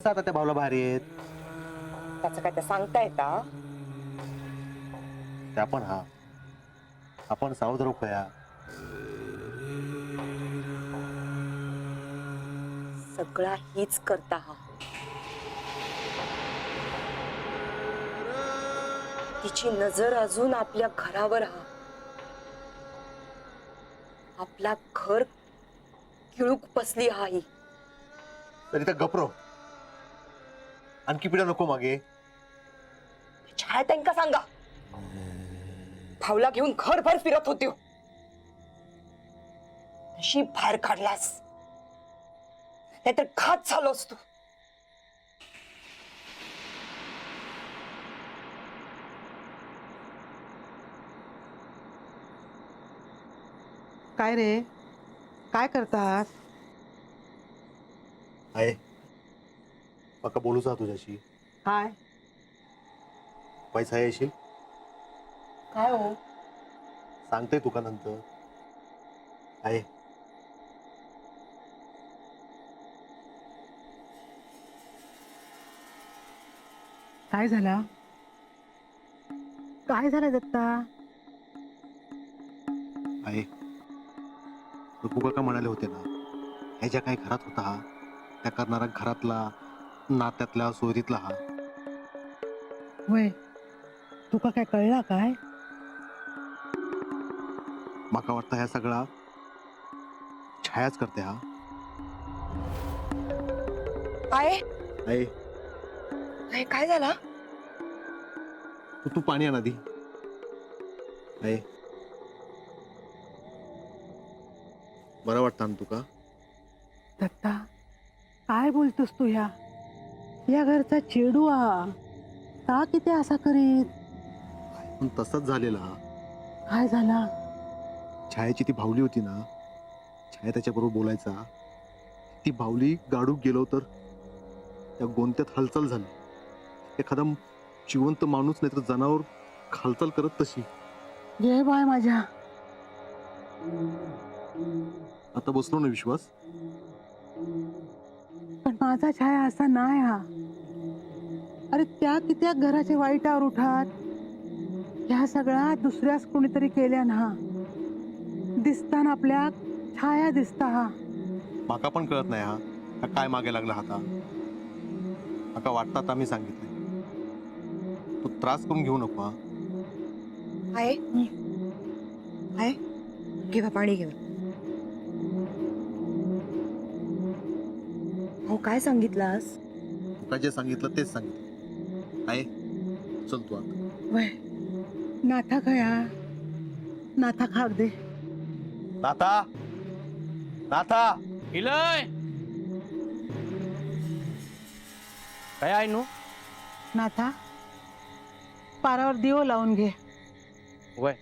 आता त्या भावला भारी आहेत त्याचं काय ते सांगता येतं. त्या पण हा आपण सावध रोखूया. सगळा हीच करता हा. तिची नजर अजून आपल्या घरावर हा. आपला घर किळूक बसली हा ही. तरी तर गप्रो आणखी पिढ्या नको मागे. छाया त्यांका सांगा भावला घेऊन घरभर फिरत होती. नशीब बाहेर काढलास नाहीतर खात झालोस तू. काय रे, काय करतात? आहे पक्का बोलूच हा तुझ्याशी. काय पैसा येशील काय हो सांगते तुका नंतर. आहे काय झाला? काय झालं दत्ता? आहे रुपू काका म्हणाले होते ना, ह्या ज्या काही घरात होता हा त्या करणारा घरातला नात्यातला सोयरीतला हा. होय, तुका काय कळला काय? माका वाटतं ह्या सगळा छायाच करते हा. आहे आहे आहे काय झाला? तू पाणी आण आधी. आहे बरं वाटतं ना तुका? दत्ता, काय बोलतोस तू या घरचा चेडू हा. का किती असा करीत? पण तसंच झालेला हा. काय झाला? छायाची ती भावली होती ना, छाया त्याच्याबरोबर बोलायचा. ती भावली गाडूक गेलो तर त्या गोंत्यात हालचाल झाली. एखादा जिवंत माणूस नाही तर जनावर हालचाल करत तशी. जय बाय माझ्या. आता बसलो ना विश्वास. पण माझा छाया असा नाही हा. अरे त्या कित्या घराच्या वाईटावर उठात. ह्या सगळ्या दुसऱ्याच कोणीतरी केल्या ना. दिसताना आपल्या छाया दिसता हा. माका पण कळत नाही हा काय मागे लागला हाता. माका वाटतात आम्ही सांगितले तू त्रास करून घेऊ नको हा. आहे आहे घेवा पाणी घेवा. हो काय सांगितलास? तुका जे सांगितलं तेच सांगितलं. आहे चल तू आता. वय नाथा खया नाथा खाक दे. नाथा नाथा इलय काय आहे नु नाथा पारावर दिवो लावून घे. वय